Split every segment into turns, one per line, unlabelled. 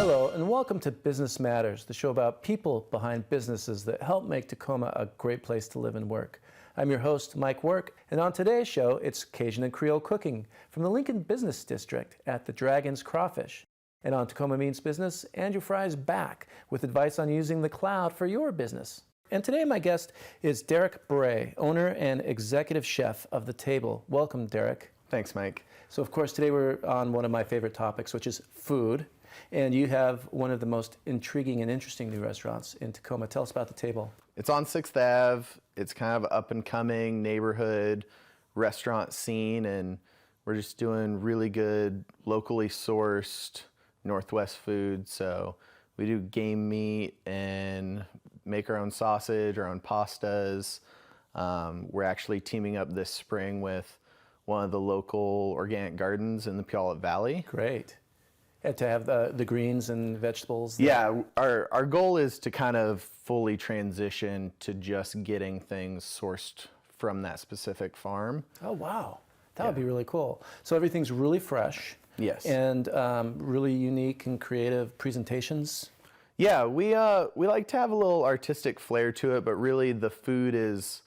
Hello, and welcome to Business Matters, the show about people behind businesses that help make Tacoma a great place to live and work. I'm your host, Mike Wark, and on today's show, it's Cajun and Creole cooking from the Lincoln Business District at the Dragon's Crawfish. And on Tacoma Means Business, Andrew Fry's back with advice on using the cloud for your business. And today my guest is Derek Bray, owner and executive chef of The Table. Welcome, Derek.
Thanks, Mike.
So, of course, today we're on one of my favorite topics, which is food. And you have one of the most intriguing and interesting new restaurants in Tacoma. Tell us about The Table.
It's on 6th Ave. It's kind of up and coming neighborhood restaurant scene, and we're just doing really good locally sourced Northwest food. So we do game meat and make our own sausage, our own pastas. We're actually teaming up this spring with one of the local organic gardens in the Puyallup Valley.
Great. And to have the greens and vegetables.
Yeah, our goal is to kind of fully transition to just getting things sourced from that specific farm.
Oh, wow. That would be really cool. So everything's really fresh.
Yes.
And really unique and creative presentations.
Yeah, we like to have a little artistic flair to it, but really the food is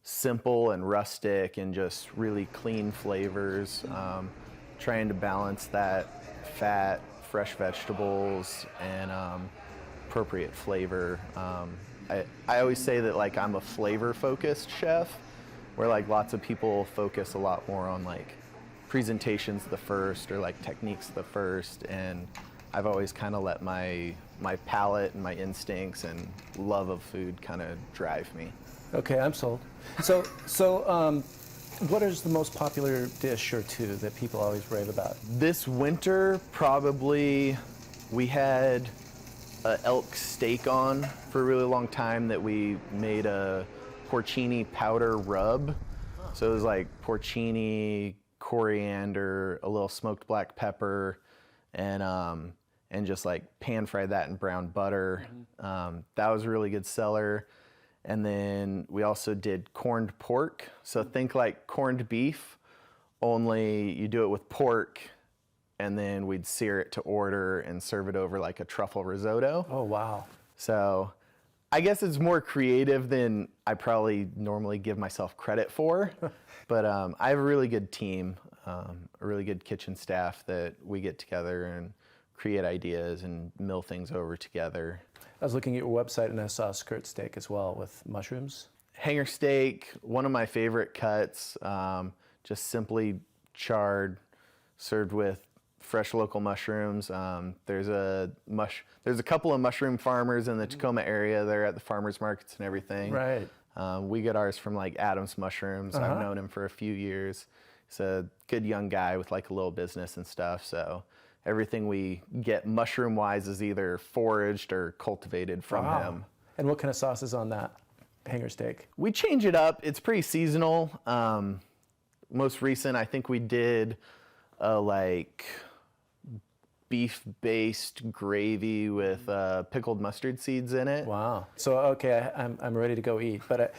simple and rustic and just really clean flavors. Trying to balance that fat, fresh vegetables, and appropriate flavor. I always say that like I'm a flavor-focused chef, where like lots of people focus a lot more on like presentations the first or like techniques the first, and I've always kind of let my palate and my instincts and love of food kind of drive me.
Okay, I'm sold. So what is the most popular dish or two that people always rave about?
This winter, probably, we had a elk steak on for a really long time that we made a porcini powder rub. So it was like porcini, coriander, a little smoked black pepper, and just like pan fried that in brown butter. That was a really good seller. And then we also did corned pork. So think like corned beef, only you do it with pork, and then we'd sear it to order and serve it over like a truffle risotto.
Oh, wow.
So I guess it's more creative than I probably normally give myself credit for. But I have a really good team, a really good kitchen staff that we get together and create ideas and mill things over together.
I was looking at your website and I saw skirt steak as well with mushrooms.
Hanger steak, one of my favorite cuts, just simply charred, served with fresh local mushrooms. There's a couple of mushroom farmers in the Tacoma area. They're at the farmers markets and everything.
Right.
We get ours from like Adam's Mushrooms. I've known him for a few years. He's a good young guy with like a little business and stuff. So everything we get mushroom-wise is either foraged or cultivated from him.
And what kind of sauce is on that hanger steak?
We change it up. It's pretty seasonal. Most recent, I think we did a like beef-based gravy with pickled mustard seeds in it.
Wow. So okay, I'm ready to go eat. But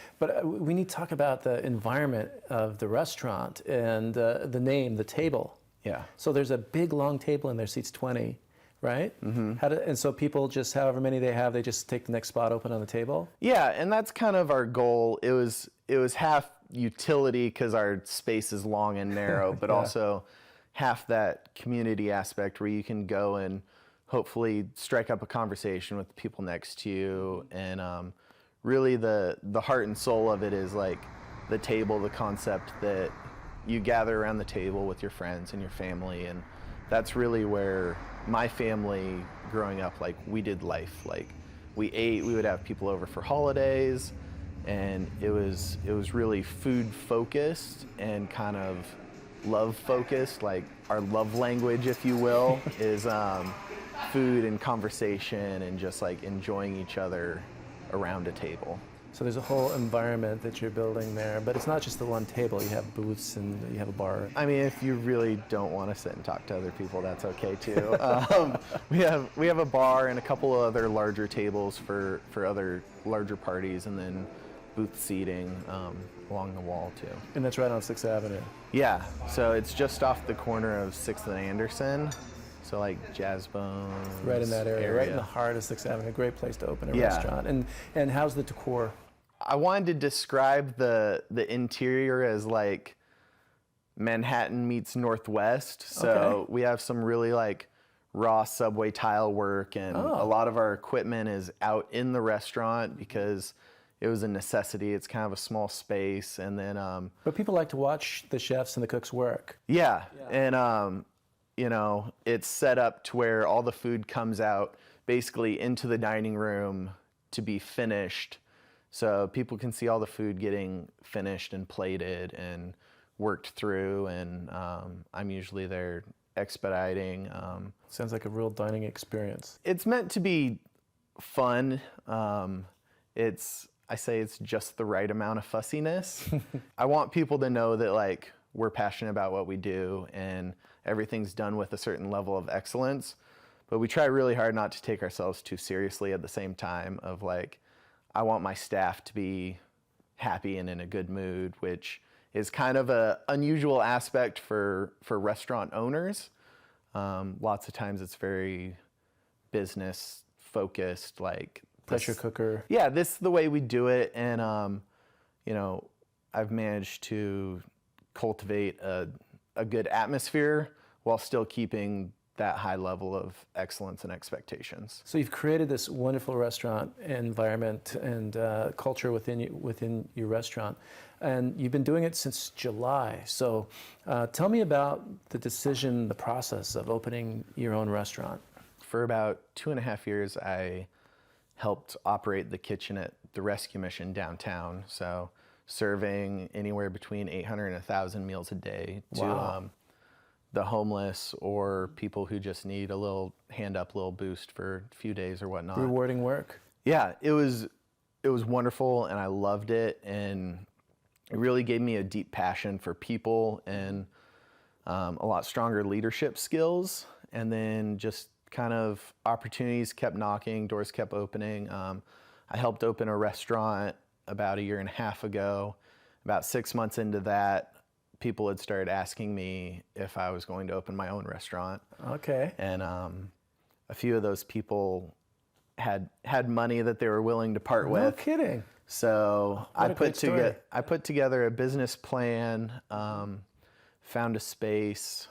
we need to talk about the environment of the restaurant and the name, The Table.
Yeah.
So there's a big long table in there, seats 20, right? Mm-hmm. And so people just, however many they have, they just take the next spot open on the table?
Yeah, and that's kind of our goal. It was half utility because our space is long and narrow, but also half that community aspect where you can go and hopefully strike up a conversation with the people next to you. And really the heart and soul of it is like the table, the concept that you gather around the table with your friends and your family, and that's really where my family growing up, like we did life. Like we ate, we would have people over for holidays, and it was really food focused and kind of love focused. Like our love language, if you will, is food and conversation and just like enjoying each other around a table.
So there's a whole environment that you're building there, but it's not just the one table. You have booths and you have a bar.
I mean, if you really don't want to sit and talk to other people, that's okay too. We have a bar and a couple of other larger tables for other larger parties, and then booth seating along the wall too.
And that's right on 6th Avenue.
Yeah, so it's just off the corner of 6th and Anderson. So like Jazz Bones.
Right in that area, right in the heart of 6th Avenue. Great place to open a
Yeah.
restaurant. And how's the decor?
I wanted to describe the interior as like Manhattan meets Northwest. So
Okay.
we have some really like raw subway tile work, and a lot of our equipment is out in the restaurant because it was a necessity. It's kind of a small space, and then
But people like to watch the chefs and the cooks work.
yeah, and you know, it's set up to where all the food comes out basically into the dining room to be finished, so people can see all the food getting finished and plated and worked through, and I'm usually there expediting.
Sounds like a real dining experience.
It's meant to be fun. I say it's just the right amount of fussiness. I want people to know that like we're passionate about what we do and everything's done with a certain level of excellence, but we try really hard not to take ourselves too seriously at the same time. Of like, I want my staff to be happy and in a good mood, which is kind of a unusual aspect for restaurant owners. Lots of times it's very business focused, like
Pressure cooker.
yeah, this is the way we do it. And you know, I've managed to cultivate a good atmosphere while still keeping that high level of excellence and expectations.
So you've created this wonderful restaurant environment and culture within your restaurant, and you've been doing it since July. So tell me about the decision, the process of opening your own restaurant.
For about 2.5 years, I helped operate the kitchen at the Rescue Mission downtown. So serving anywhere between 800 and 1,000 meals a day to
Wow.
the homeless or people who just need a little hand up, little boost for a few days or whatnot.
Rewarding work.
Yeah, it was wonderful, and I loved it, and it really gave me a deep passion for people and a lot stronger leadership skills. And then just kind of opportunities kept knocking, doors kept opening. I helped open a restaurant about 1.5 years ago. About 6 months into that, people had started asking me if I was going to open my own restaurant.
Okay.
And a few of those people had money that they were willing to part
No
with.
kidding.
So
What a great story.
I put together a business plan, found a space,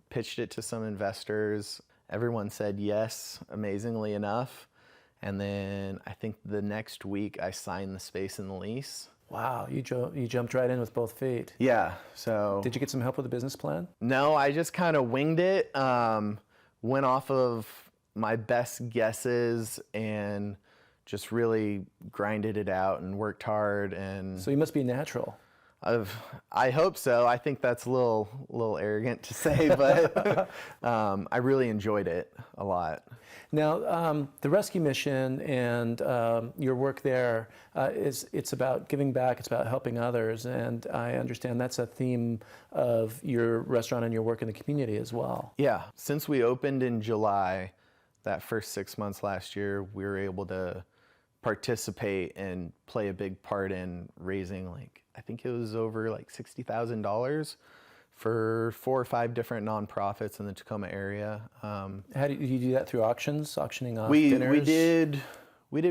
pitched it to some investors. Everyone said yes, amazingly enough. And then I think the next week I signed the space and the lease.
Wow, you jumped right in with both feet.
Yeah, so.
Did you get some help with the business plan?
No, I just kind of winged it, went off of my best guesses and just really grinded it out and worked hard. And
So you must be natural.
I hope so. I think that's a little arrogant to say, but I really enjoyed it a lot.
Now, the rescue mission and your work there it's about giving back. It's about helping others, and I understand that's a theme of your restaurant and your work in the community as well.
Yeah, since we opened in July, that first 6 months last year, we were able to participate and play a big part in raising, like, I think it was over like $60,000 for 4 or 5 different nonprofits in the Tacoma area.
How do you do that through auctions, auctioning off
We
dinners?
did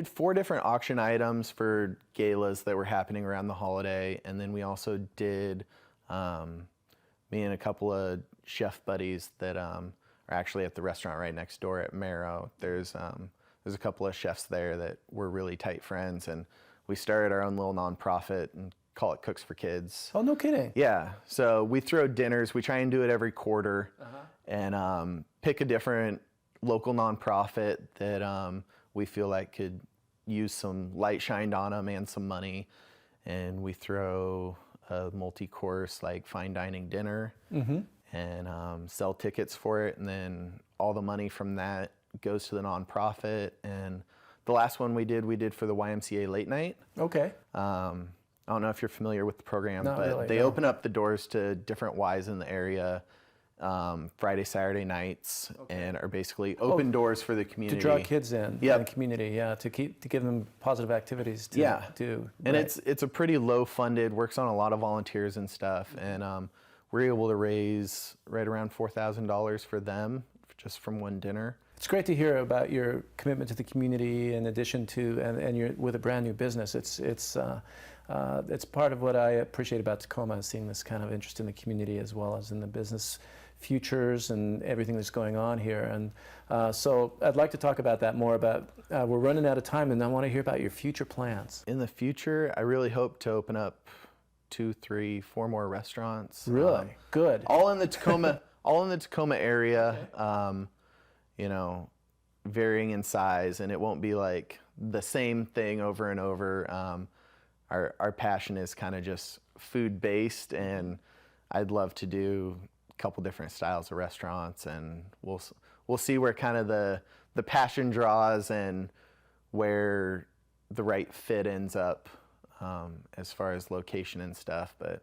4 different auction items for galas that were happening around the holiday, and then we also did me and a couple of chef buddies that are actually at the restaurant right next door at Marrow. There's a couple of chefs there that were really tight friends, and we started our own little nonprofit and call it Cooks for Kids.
Oh, no kidding.
Yeah, so we throw dinners. We try and do it every quarter, and pick a different local nonprofit that we feel like could use some light shined on them and some money, and we throw a multi-course like fine dining dinner and sell tickets for it, and then all the money from that goes to the nonprofit. And the last one we did for the YMCA late night.
Okay.
I don't know if you're familiar with the program,
Not
but
really,
they
no.
open up the doors to different Ys in the area Friday, Saturday nights, and are basically open doors for the community.
To draw kids in
Yep.
the community, yeah, to give them positive activities to do.
And
Right.
it's a pretty low funded, works on a lot of volunteers and stuff, and we're able to raise right around $4,000 for them, just from one dinner.
It's great to hear about your commitment to the community in addition to, and you're with a brand new business. It's part of what I appreciate about Tacoma, is seeing this kind of interest in the community as well as in the business futures and everything that's going on here. And so I'd like to talk about that more, we're running out of time, and I want to hear about your future plans.
In the future, I really hope to open up 2, 3, 4 more restaurants.
Really? Good.
All in the Tacoma area, you know, varying in size, and it won't be like the same thing over and over. Our passion is kind of just food-based, and I'd love to do a couple different styles of restaurants, and we'll see where kind of the passion draws and where the right fit ends up as far as location and stuff. But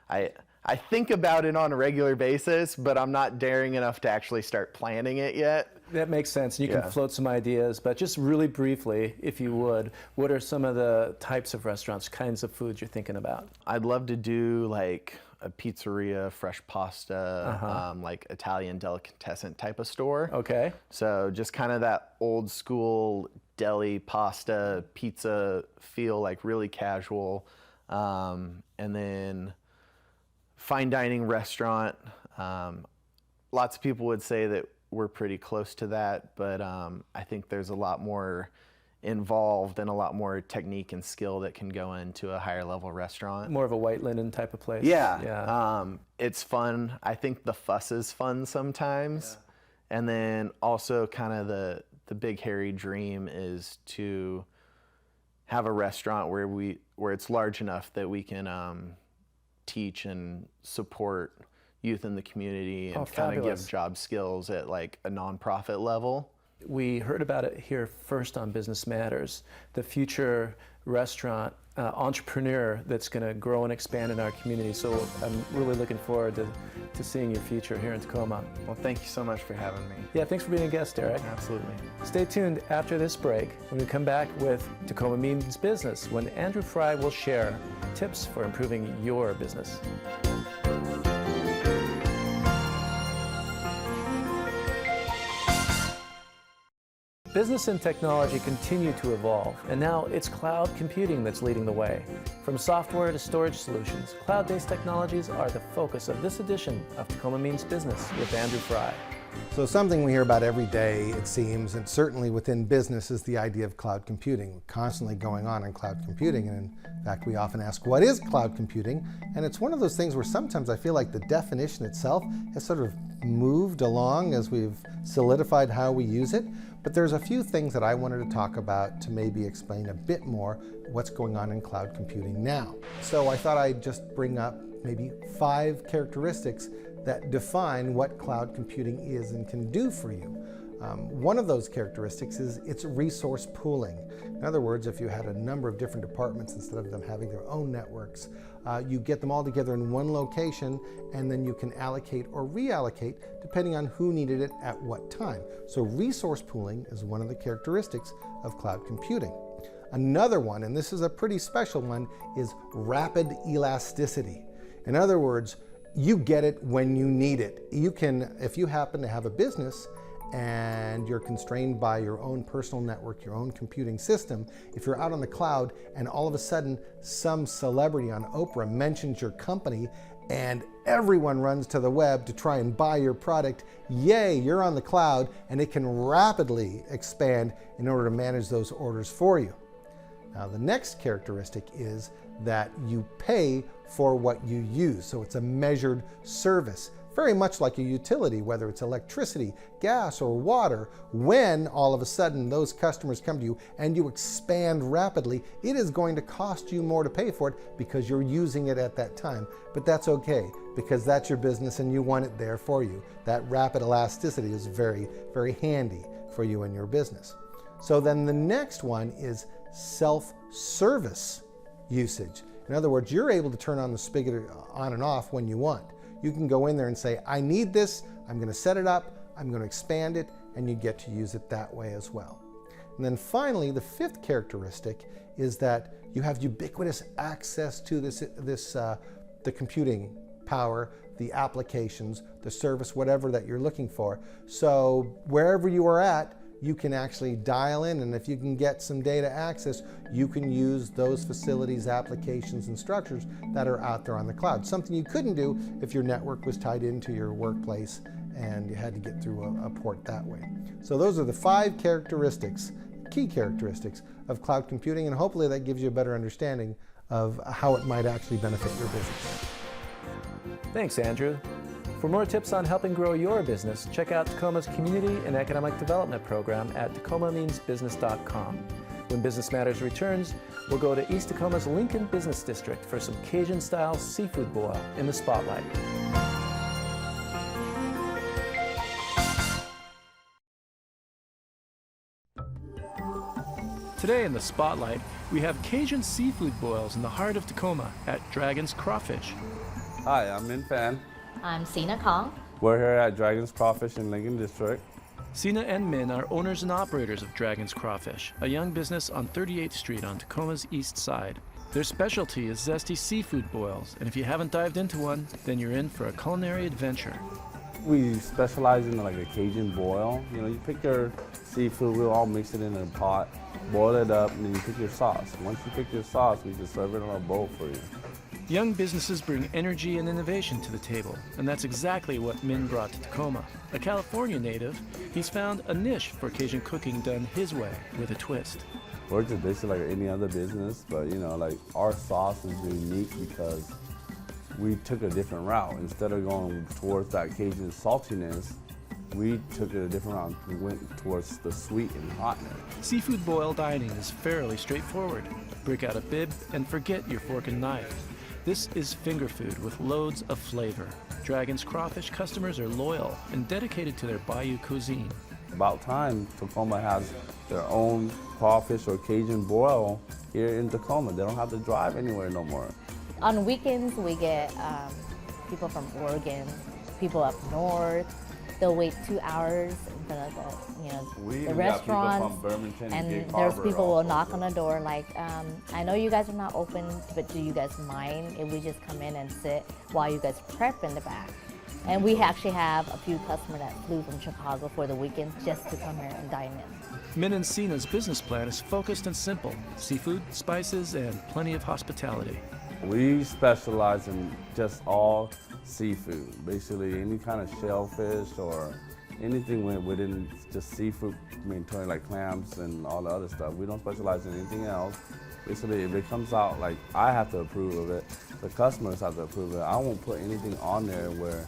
I think about it on a regular basis, but I'm not daring enough to actually start planning it yet.
That makes sense. You can float some ideas, but just really briefly, if you would, what are some of the types of restaurants, kinds of foods you're thinking about?
I'd love to do like a pizzeria, fresh pasta, like Italian delicatessen type of store.
Okay.
So just kind of that old school deli, pasta, pizza feel, like really casual. And then fine dining restaurant. Lots of people would say that we're pretty close to that, but I think there's a lot more involved and a lot more technique and skill that can go into a higher level restaurant.
More of a white linen type of place.
Yeah. It's fun. I think the fuss is fun sometimes. Yeah. And then also kind of the big hairy dream is to have a restaurant where it's large enough that we can teach and support youth in the community and kind of give job skills at like a nonprofit level.
We heard about it here first on Business Matters, the future restaurant entrepreneur that's going to grow and expand in our community. So I'm really looking forward to seeing your future here in Tacoma.
Well, thank you so much for having me.
Yeah, thanks for being a guest, Derek.
Absolutely.
Stay tuned after this break when we come back with Tacoma Means Business, when Andrew Fry will share tips for improving your business. Business and technology continue to evolve, and now it's cloud computing that's leading the way. From software to storage solutions, cloud-based technologies are the focus of this edition of Tacoma Means Business with Andrew Fry.
So something we hear about every day, it seems, and certainly within business, is the idea of cloud computing. Constantly going on in cloud computing, and in fact we often ask, what is cloud computing? And it's one of those things where sometimes I feel like the definition itself has sort of moved along as we've solidified how we use it. But there's a few things that I wanted to talk about to maybe explain a bit more what's going on in cloud computing now. So I thought I'd just bring up maybe 5 characteristics that define what cloud computing is and can do for you. One of those characteristics is it's resource pooling. In other words, if you had a number of different departments, instead of them having their own networks, you get them all together in one location, and then you can allocate or reallocate depending on who needed it at what time. So resource pooling is one of the characteristics of cloud computing. Another one, and this is a pretty special one, is rapid elasticity. In other words, you get it when you need it. You can, if you happen to have a business and you're constrained by your own personal network, your own computing system, if you're out on the cloud and all of a sudden some celebrity on Oprah mentions your company and everyone runs to the web to try and buy your product, yay, you're on the cloud, and it can rapidly expand in order to manage those orders for you. Now, the next characteristic is that you pay for what you use. So it's a measured service, very much like a utility, whether it's electricity, gas, or water. When all of a sudden those customers come to you and you expand rapidly, it is going to cost you more to pay for it because you're using it at that time. But that's okay, because that's your business and you want it there for you. That rapid elasticity is very, very handy for you and your business. So then the next one is self-service usage. In other words, you're able to turn on the spigot on and off when you want. You can go in there and say, I need this, I'm going to set it up, I'm going to expand it, and you get to use it that way as well. And then finally, the 5th characteristic is that you have ubiquitous access to the computing power the applications, the service, whatever that you're looking for. So wherever you are at, you can actually dial in, and if you can get some data access, you can use those facilities, applications, and structures that are out there on the cloud. Something you couldn't do if your network was tied into your workplace and you had to get through a port that way. So those are the 5 characteristics, key characteristics of cloud computing, and hopefully that gives you a better understanding of how it might actually benefit your business.
Thanks, Andrew. For more tips on helping grow your business, check out Tacoma's Community and Economic Development Program at tacomameansbusiness.com. When Business Matters returns, we'll go to East Tacoma's Lincoln Business District for some Cajun-style seafood boil in the spotlight. Today in the spotlight, we have Cajun seafood boils in the heart of Tacoma at Dragon's Crawfish.
Hi, I'm Min Fan.
I'm Sina Kong.
We're here at Dragon's Crawfish in Lincoln District.
Sina and Min are owners and operators of Dragon's Crawfish, a young business on 38th Street on Tacoma's east side. Their specialty is zesty seafood boils, and if you haven't dived into one, then you're in for a culinary adventure.
We specialize in like a Cajun boil. You know, you pick your seafood, we'll all mix it in a pot, boil it up, and then you pick your sauce. Once you pick your sauce, we just serve it on a bowl for you.
Young businesses bring energy and innovation to the table, and that's exactly what Min brought to Tacoma. A California native, he's found a niche for Cajun cooking done his way, with a twist.
We're just basically like any other business, but you know, like our sauce is unique because we took a different route. Instead of going towards that Cajun saltiness, we took it a different route. We went towards the sweet and hotness.
Seafood boil dining is fairly straightforward. Break out a bib and forget your fork and knife. This is finger food with loads of flavor. Dragon's Crawfish customers are loyal and dedicated to their bayou cuisine.
About time Tacoma has their own crawfish or Cajun boil here in Tacoma. They don't have to drive anywhere no more.
On weekends, we get people from Oregon, people up north. They'll wait 2 hours in front of the restaurants, and there's people who will knock on the door like, I know you guys are not open, but do you guys mind if we just come in and sit while you guys prep in the back? And we actually have a few customers that flew from Chicago for the weekend just to come here and dine in.
Min and Sina's business plan is focused and simple: seafood, spices, and plenty of hospitality.
We specialize in just all seafood, basically any kind of shellfish or anything within just seafood, like clams and all the other stuff. We don't specialize in anything else. Basically, if it comes out, like I have to approve of it, the customers have to approve of it. I won't put anything on there where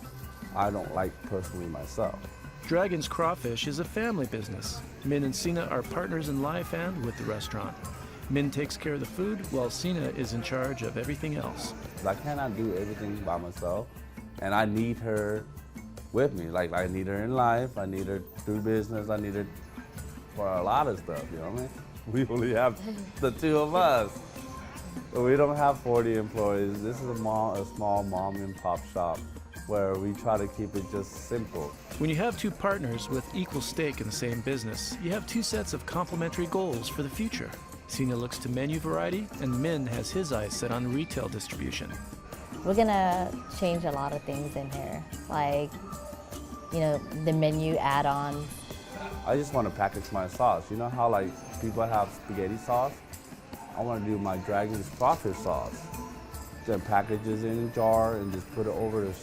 I don't like personally myself.
Dragon's Crawfish is a family business. Min and Sina are partners in life and with the restaurant. Min takes care of the food, while Sina is in charge of everything else.
I cannot do everything by myself, and I need her with me. Like, I need her in life, I need her through business, I need her for a lot of stuff, you know what I mean? We only have the 2 of us. But we don't have 40 employees. This is a small mom and pop shop where we try to keep it just simple.
When you have 2 partners with equal stake in the same business, you have 2 sets of complementary goals for the future. Sina looks to menu variety, and Min has his eyes set on retail distribution.
We're gonna change a lot of things in here, like, the menu add-ons.
I just want to package my sauce. You know how like people have spaghetti sauce? I want to do my Dragon's Crawfish sauce. Then packages in a jar and just put it over the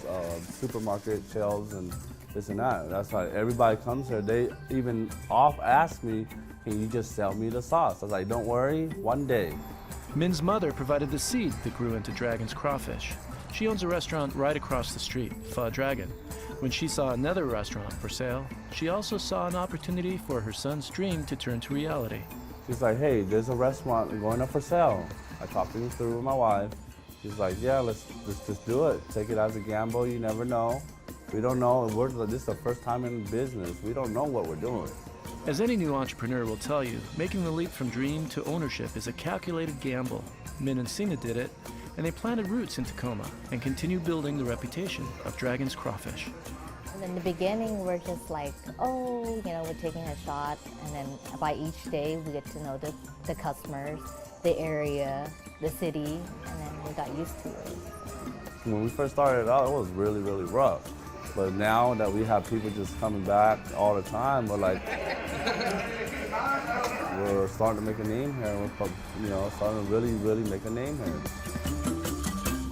supermarket shelves and this and that. That's why everybody comes here. They even ask me, can you just sell me the sauce? I was like, don't worry, one day.
Min's mother provided the seed that grew into Dragon's Crawfish. She owns a restaurant right across the street, Pho Dragon. When she saw another restaurant for sale, she also saw an opportunity for her son's dream to turn to reality.
She's like, hey, there's a restaurant going up for sale. I talked things through with my wife. She's like, yeah, let's just do it. Take it as a gamble, you never know. We don't know, this is the first time in business. We don't know what we're doing.
As any new entrepreneur will tell you, making the leap from dream to ownership is a calculated gamble. Min and Sina did it, and they planted roots in Tacoma and continue building the reputation of Dragon's Crawfish.
In the beginning, we're just like, we're taking a shot, and then by each day, we get to know the customers, the area, the city, and then we got used to it.
When we first started out, it was really, really rough. But now that we have people just coming back all the time, we're like, we're starting to make a name here. We're, starting to really, really make a name here.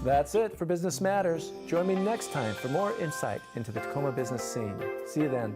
That's it for Business Matters. Join me next time for more insight into the Tacoma business scene. See you then.